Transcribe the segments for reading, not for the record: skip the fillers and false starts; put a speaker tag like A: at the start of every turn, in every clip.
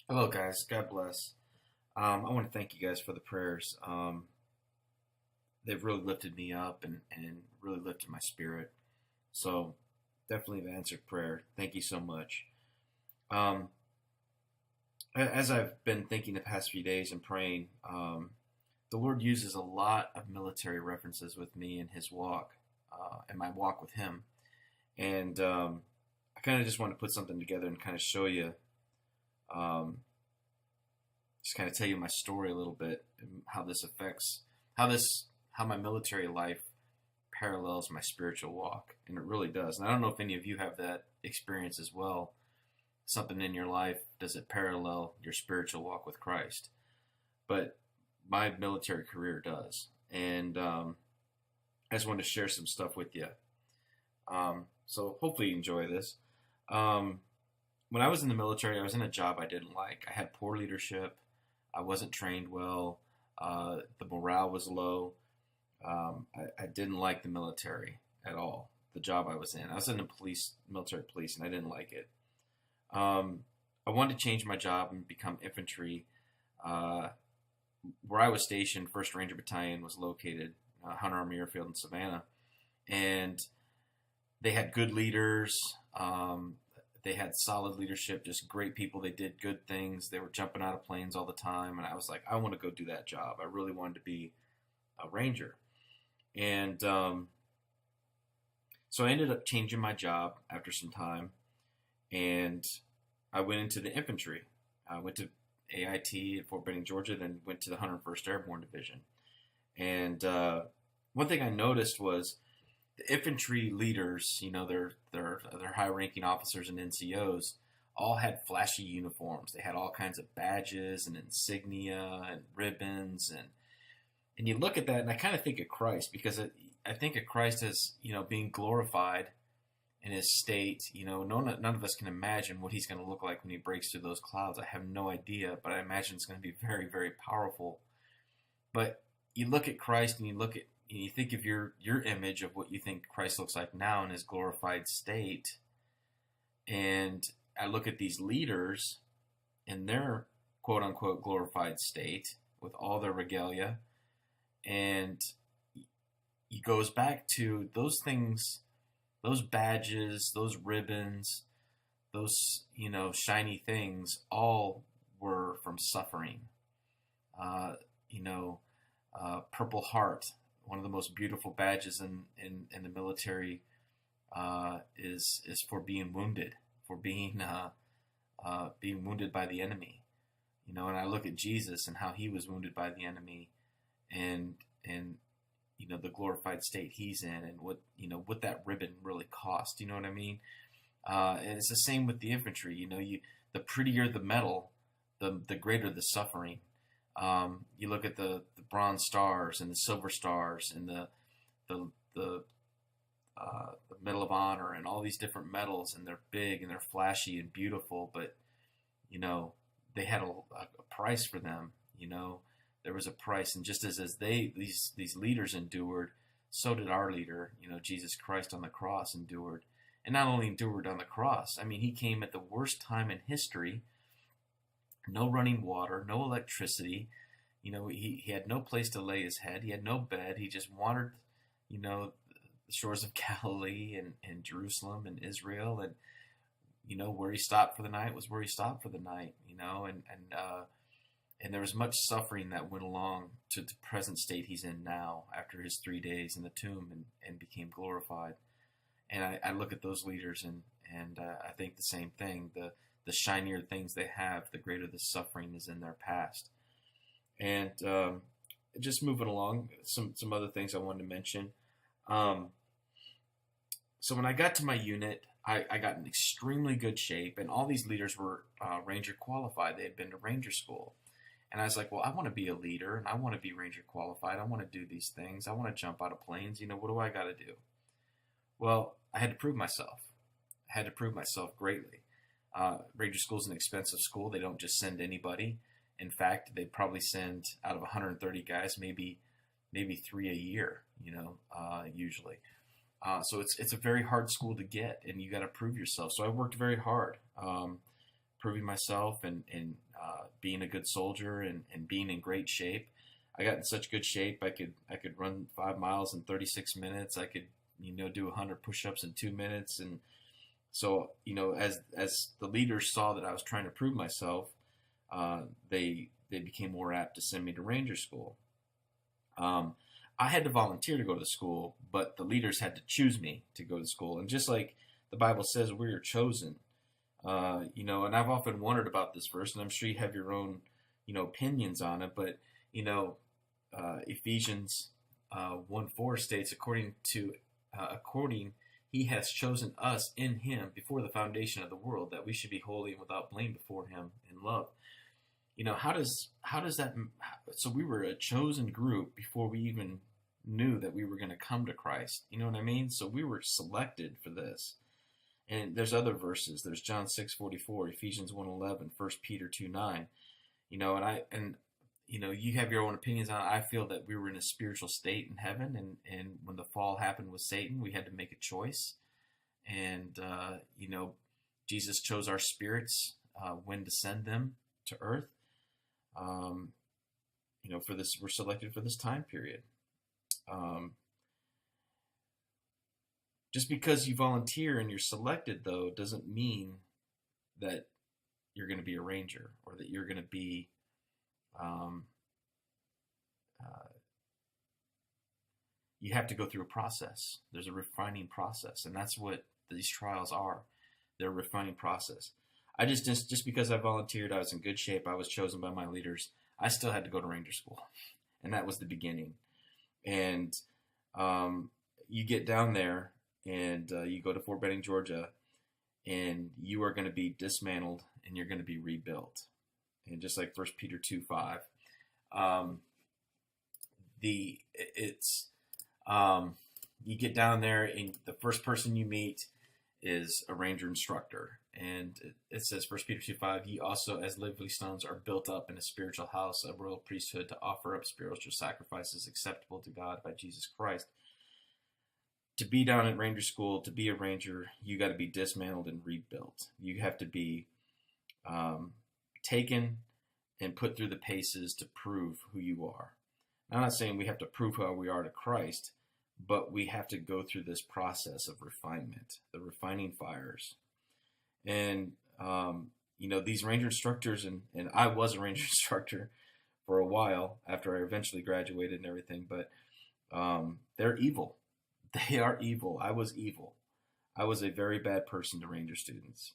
A: Hello, guys. God bless. I want to thank you guys for the prayers. They've really lifted me up and really lifted my spirit. So, definitely an answered prayer. Thank you so much. Um, as I've been thinking the past few days and praying, the Lord uses a lot of military references with me in His walk, in my walk with Him. And I kind of just want to put something together and kind of show you. Um, just kind of tell you my story a little bit and how this affects how my military life parallels my spiritual walk, and it really does. And I don't know if any of you have that experience as well. Something in your life, does it parallel your spiritual walk with Christ? But my military career does, and I just wanted to share some stuff with you. So hopefully you enjoy this. Um, when I was in the military, I was in a job I didn't like. I had poor leadership. I wasn't trained well. The morale was low. I didn't like the military at all. The job I was in. I was in the military police, and I didn't like it. Um, I wanted to change my job and become infantry. Uh, where I was stationed, First Ranger Battalion was located, Hunter Army Airfield in Savannah, and they had good leaders. They had solid leadership, just great people. They did good things. They were jumping out of planes all the time, and I was like, I want to go do that job. I really wanted to be a ranger, and so I ended up changing my job after some time, and I went into the infantry. I went to AIT at Fort Benning, Georgia, then went to the 101st Airborne Division. And one thing I noticed was the infantry leaders, their high-ranking officers and NCOs, all had flashy uniforms. They had all kinds of badges and insignia and ribbons, and you look at that, and I kind of think of Christ, because I think of Christ as being glorified in His state. None of us can imagine what He's going to look like when He breaks through those clouds. I have no idea, but I imagine it's going to be very, very powerful. But you look at Christ, and you think of your image of what you think Christ looks like now in His glorified state, and I look at these leaders in their quote unquote glorified state with all their regalia, and he goes back to those things, those badges, those ribbons, those shiny things, all were from suffering. Uh, you know, Purple Heart, one of the most beautiful badges in the military, is for being wounded, for being wounded by the enemy. And I look at Jesus and how He was wounded by the enemy, and the glorified state He's in, and what that ribbon really cost. You know what I mean? And it's the same with the infantry. The prettier the medal, the greater the suffering. You look at the bronze stars and the silver stars and the Medal of Honor and all these different medals, and they're big and they're flashy and beautiful, but they had a price for them. There was a price, and just as these leaders endured, so did our leader, Jesus Christ on the cross endured. And not only endured on the cross, I mean, He came at the worst time in history. No running water, no electricity. He had no place to lay His head. He had no bed. He just wandered, the shores of Galilee and Jerusalem and Israel. And, where He stopped for the night was where He stopped for the night, and there was much suffering that went along to the present state He's in now after His 3 days in the tomb and became glorified. And I look at those leaders and I think the same thing. The shinier things they have, the greater the suffering is in their past. And just moving along, some other things I wanted to mention. So when I got to my unit, I got in extremely good shape, and all these leaders were Ranger qualified. They had been to Ranger school. And I was like, well, I want to be a leader, and I want to be Ranger qualified. I want to do these things. I want to jump out of planes. What do I got to do? Well, I had to prove myself. I had to prove myself greatly. Ranger School is an expensive school. They don't just send anybody. In fact, they probably send out of 130 guys, maybe 3 a year, usually. So it's a very hard school to get, and you got to prove yourself. So I worked very hard. proving myself and being a good soldier and being in great shape. I got in such good shape. I could run 5 miles in 36 minutes. I could do 100 push-ups in 2 minutes. And so as the leaders saw that I was trying to prove myself, they became more apt to send me to Ranger School. I had to volunteer to go to the school, but the leaders had to choose me to go to school. And just like the Bible says, we are chosen. And I've often wondered about this verse, and I'm sure you have your own, opinions on it. But Ephesians 1:4 states, according He has chosen us in Him before the foundation of the world, that we should be holy and without blame before Him in love. How does that? So we were a chosen group before we even knew that we were going to come to Christ. You know what I mean? So we were selected for this. And there's other verses. There's John 6:44, Ephesians 1:11, 1 Peter 2:9. You have your own opinions on it. I feel that we were in a spiritual state in heaven, and when the fall happened with Satan, we had to make a choice. And Jesus chose our spirits when to send them to earth. For this, we're selected for this time period. Just because you volunteer and you're selected, though, doesn't mean that you're going to be a ranger or that you're going to be you have to go through a process. There's a refining process, and that's what these trials are. They're a refining process. I just because I volunteered, I was in good shape, I was chosen by my leaders, I still had to go to Ranger School. And that was the beginning. And you get down there, and you go to Fort Benning, Georgia, and you are going to be dismantled, and you're going to be rebuilt. And just like 1 Peter 2:5, you get down there, and the first person you meet is a ranger instructor. And it says, 1 Peter 2:5, ye also as lively stones are built up in a spiritual house, a royal priesthood, to offer up spiritual sacrifices acceptable to God by Jesus Christ. To be down at Ranger School, to be a ranger, you got to be dismantled and rebuilt. You have to be taken and put through the paces to prove who you are. I'm not saying we have to prove who we are to Christ, but we have to go through this process of refinement, the refining fires. And, these ranger instructors, and I was a ranger instructor for a while after I eventually graduated and everything, but they're evil. They are evil. I was evil. I was a very bad person to ranger students.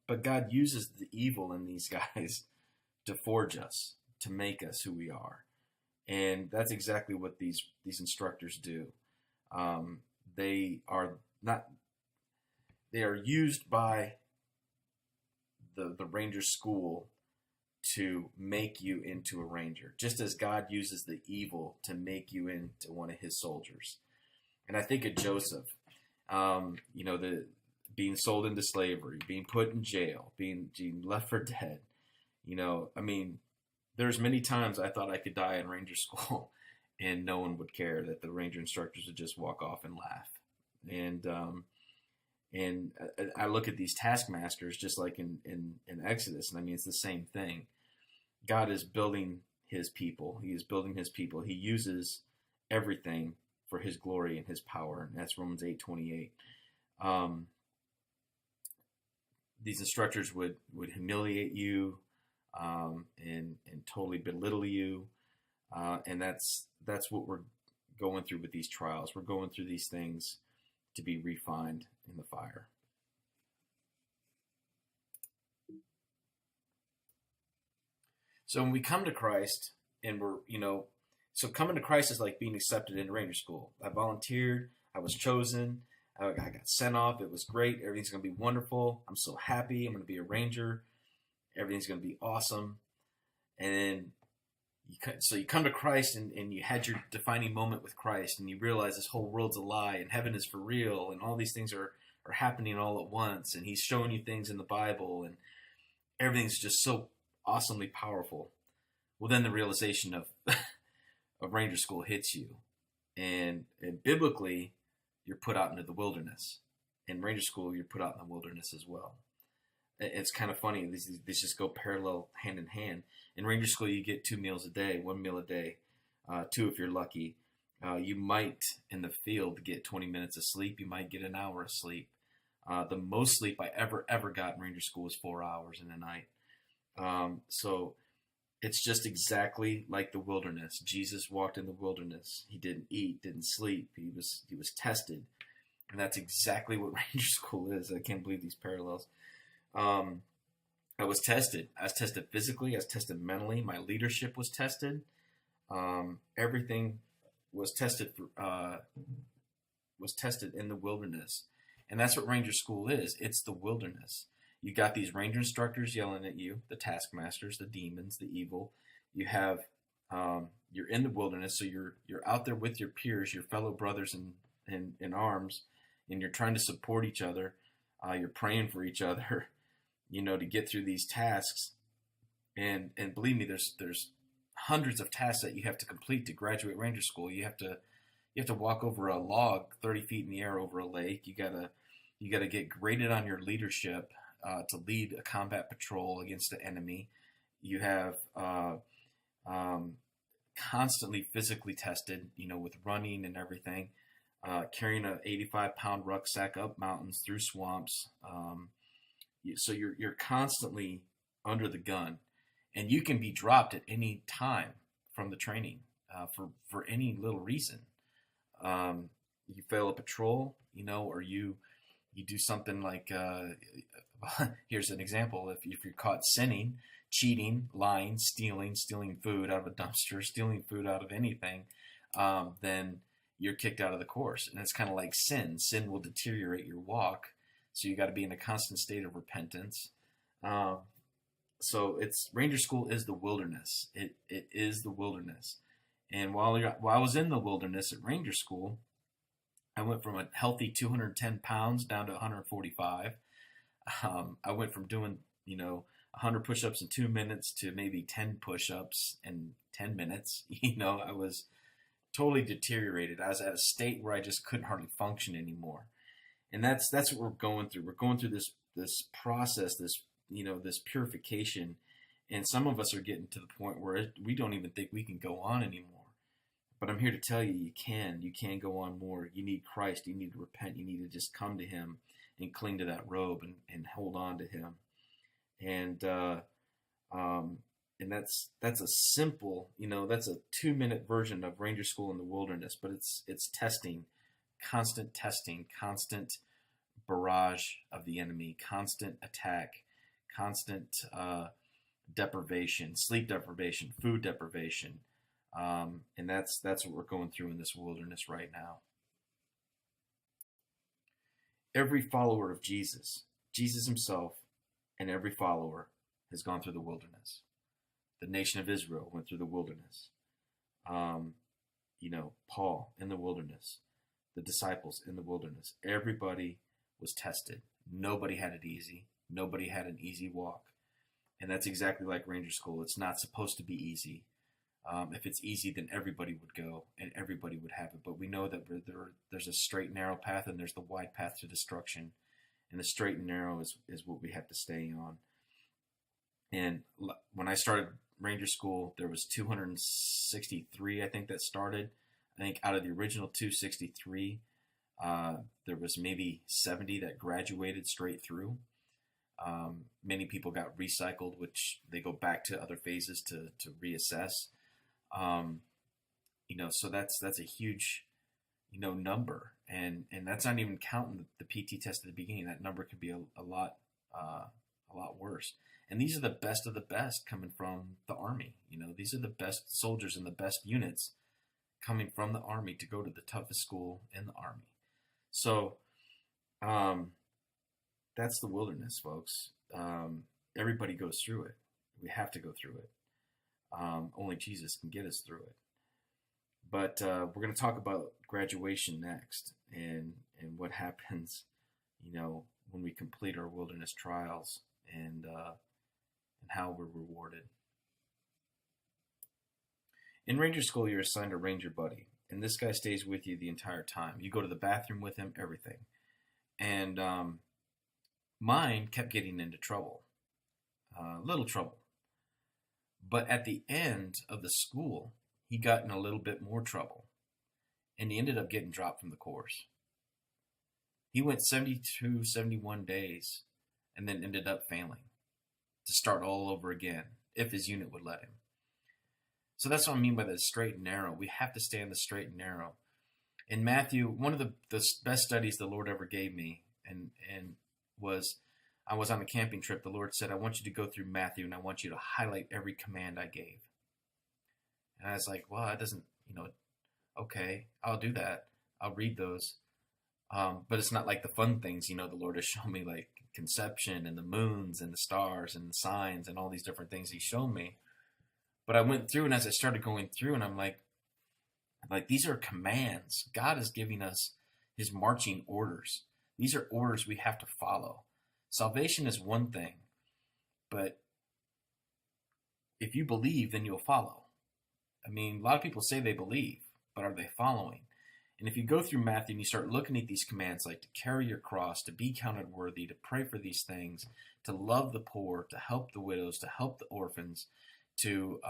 A: But God uses the evil in these guys to forge us, to make us who we are. And that's exactly what these instructors do. They are used by the ranger school to make you into a ranger, just as God uses the evil to make you into one of His soldiers. And I think of Joseph, the being sold into slavery, being put in jail, being left for dead. There's many times I thought I could die in ranger school and no one would care, that the ranger instructors would just walk off and laugh. And I look at these taskmasters just like in Exodus, and it's the same thing. God is building His people. He is building His people. He uses everything for His glory and His power, and that's Romans 8:28. These instructors would humiliate you and totally belittle you, and that's what we're going through with these trials. We're going through these things to be refined in the fire. So when we come to Christ, and so coming to Christ is like being accepted into Ranger School. I volunteered. I was chosen. I got sent off. It was great. Everything's going to be wonderful. I'm so happy. I'm going to be a ranger. Everything's going to be awesome. And then you come to Christ, and you had your defining moment with Christ, and you realize this whole world's a lie, and heaven is for real, and all these things are happening all at once, and He's showing you things in the Bible, and everything's just so awesomely powerful. Well, then the realization of Ranger School hits you, and biblically, you're put out into the wilderness. In Ranger School, you're put out in the wilderness as well. It's kind of funny. These just go parallel, hand in hand. In Ranger School, you get 2 meals a day, 1 meal a day, two if you're lucky. You might, in the field, get 20 minutes of sleep. You might get an hour of sleep. The most sleep I ever got in Ranger School was 4 hours in a night. So it's just exactly like the wilderness. Jesus walked in the wilderness. He didn't eat, didn't sleep. He was tested, and that's exactly what Ranger School is. I can't believe these parallels. Um, I was tested. I was tested physically. I was tested mentally. My leadership was tested. Everything was tested was tested in the wilderness, and that's what Ranger School is. It's the wilderness. You got these ranger instructors yelling at you, the taskmasters, the demons, the evil. You have you're in the wilderness, so you're out there with your peers, your fellow brothers in arms, and you're trying to support each other. You're praying for each other, to get through these tasks. And believe me, there's hundreds of tasks that you have to complete to graduate Ranger School. You have to walk over a log 30 feet in the air over a lake. You gotta get graded on your leadership to lead a combat patrol against the enemy. You have constantly physically tested, with running and everything, carrying a 85-pound rucksack up mountains through swamps. So you're constantly under the gun, and you can be dropped at any time from the training for any little reason. You fail a patrol, or you do something like here's an example. If you're caught sinning, cheating, lying, stealing food out of a dumpster, stealing food out of anything, then you're kicked out of the course. And it's kind of like sin. Sin will deteriorate your walk, so you got to be in a constant state of repentance. So Ranger School is the wilderness. It is the wilderness. And while I was in the wilderness at Ranger School, I went from a healthy 210 pounds down to 145. I went from doing, 100 push-ups in 2 minutes to maybe 10 push-ups in 10 minutes. I was totally deteriorated. I was at a state where I just couldn't hardly function anymore. And that's what we're going through. We're going through this process, this purification. And some of us are getting to the point where we don't even think we can go on anymore. But I'm here to tell you, you can go on more. You need Christ. You need to repent. You need to just come to him and cling to that robe and hold on to him. And that's a simple, that's a 2-minute version of Ranger School in the wilderness, but it's testing, constant barrage of the enemy, constant attack, constant deprivation, sleep deprivation, food deprivation. And that's what we're going through in this wilderness right now. Every follower of Jesus himself, and every follower has gone through the wilderness. The nation of Israel went through the wilderness. Paul in the wilderness, the disciples in the wilderness. Everybody was tested. Nobody had it easy. Nobody had an easy walk. And that's exactly like Ranger School. It's not supposed to be easy. If it's easy, then everybody would go and everybody would have it. But we know that there's a straight and narrow path, and there's the wide path to destruction. And the straight and narrow is what we have to stay on. And when I started Ranger School, there was 263, I think, that started. I think out of the original 263, there was maybe 70 that graduated straight through. Many people got recycled, which they go back to other phases to reassess. So that's a huge, number, and that's not even counting the PT test at the beginning. That number could be a lot worse. And these are the best of the best coming from the Army. These are the best soldiers and the best units coming from the Army to go to the toughest school in the Army. So, that's the wilderness, folks. Everybody goes through it. We have to go through it. Only Jesus can get us through it. But we're going to talk about graduation next, and what happens, when we complete our wilderness trials, and how we're rewarded. In Ranger School, you're assigned a Ranger buddy, and this guy stays with you the entire time. You go to the bathroom with him, everything. And Mine kept getting into trouble, little trouble. But at the end of the school, he got in a little bit more trouble, and he ended up getting dropped from the course. He went 72, 71 days and then ended up failing to start all over again if his unit would let him. So that's what I mean by the straight and narrow. We have to stay on the straight and narrow. In Matthew, one of the best studies the Lord ever gave me, and was, I was on a camping trip. The Lord said, I want you to go through Matthew and I want you to highlight every command I gave. And I was like, well, that doesn't, okay, I'll do that. I'll read those. But it's not like the fun things, the Lord has shown me, like conception and the moons and the stars and the signs and all these different things He's shown me. But I went through, and as I started going through, and I'm like, these are commands. God is giving us His marching orders. These are orders we have to follow. Salvation is one thing, but if you believe, then you'll follow. I mean, a lot of people say they believe, but are they following? And if you go through Matthew and you start looking at these commands, like to carry your cross, to be counted worthy, to pray for these things, to love the poor, to help the widows, to help the orphans, to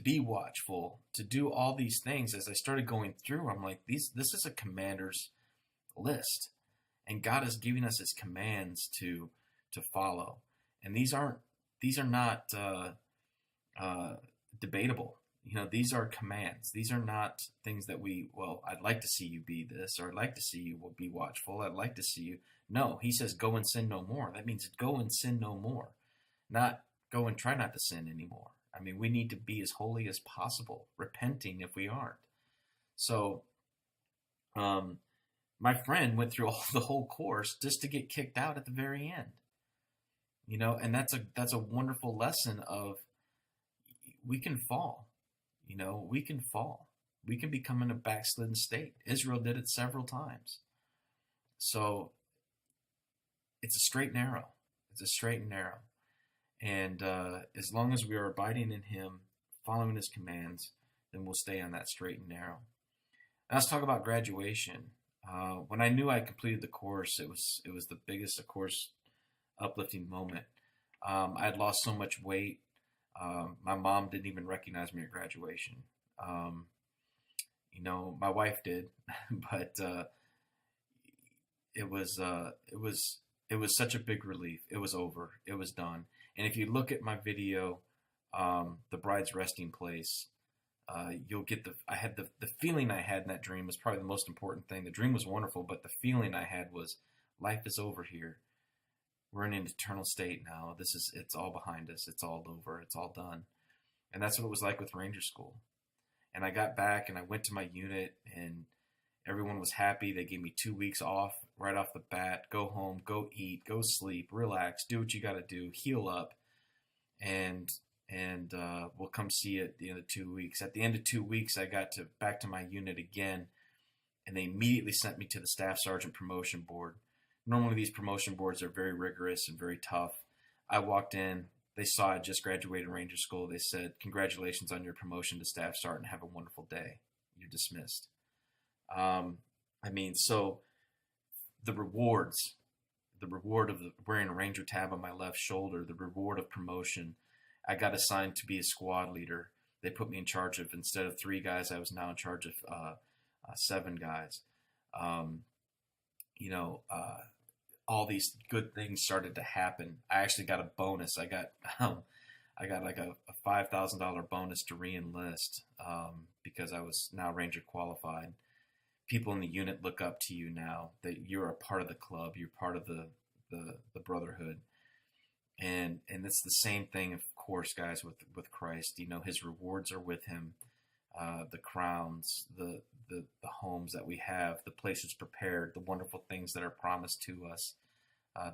A: be watchful, to do all these things. As I started going through, I'm like, this is a commander's list, and God is giving us His commands to follow. And these are not debatable. These are commands. These are not things that I'd like to see you be this, or I'd like to see you be watchful. I'd like to see you. No, He says, go and sin no more. That means go and sin no more, not go and try not to sin anymore. I mean, we need to be as holy as possible, repenting if we aren't. So, my friend went through the whole course just to get kicked out at the very end. And that's a wonderful lesson of, we can fall. We can fall. We can become in a backslidden state. Israel did it several times. So it's a straight and narrow. It's a straight and narrow. And as long as we are abiding in Him, following His commands, then we'll stay on that straight and narrow. Now let's talk about graduation. When I knew I completed the course, it was the biggest, of course, uplifting moment. I had lost so much weight. My mom didn't even recognize me at graduation. My wife did, but it was such a big relief. It was over. It was done. And if you look at my video, The Bride's Resting Place, you'll get I had the feeling I had in that dream was probably the most important thing. The dream was wonderful, but the feeling I had was, life is over here. We're in an eternal state now. It's all behind us. It's all over. It's all done. And that's what it was like with Ranger School. And I got back and I went to my unit and everyone was happy. They gave me 2 weeks off right off the bat. Go home, go eat, go sleep, relax, do what you got to do, heal up. And we'll come see you at the end of 2 weeks. At the end of 2 weeks, I got back to my unit again, and they immediately sent me to the Staff Sergeant Promotion Board. Normally, these promotion boards are very rigorous and very tough. I walked in. They saw I just graduated Ranger School. They said, congratulations on your promotion to Staff Sergeant. Have a wonderful day. You're dismissed. So the reward of wearing a Ranger tab on my left shoulder, the reward of promotion, I got assigned to be a squad leader. They put me in charge of, instead of 3 guys, I was now in charge of 7 guys. All these good things started to happen. I actually got a bonus. I got like a $5,000 bonus to re-enlist because I was now Ranger qualified. People in the unit look up to you now, that you're a part of the club. You're part of the brotherhood. And it's the same thing, of course, guys, with Christ. His rewards are with Him. The crowns, the homes that we have, the places prepared, the wonderful things that are promised to us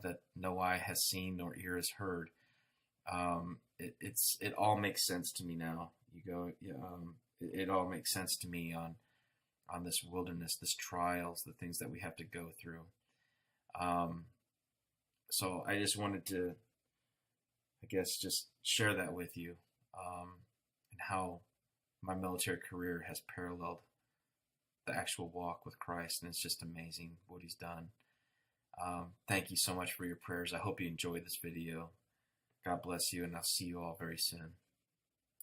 A: that no eye has seen nor ear has heard. It all makes sense to me now. It all makes sense to me on this wilderness, this trials, the things that we have to go through. So I just wanted to, I guess, just share that with you, and how my military career has paralleled the actual walk with Christ, and it's just amazing what He's done. Thank you so much for your prayers. I hope you enjoyed this video. God bless you, and I'll see you all very soon.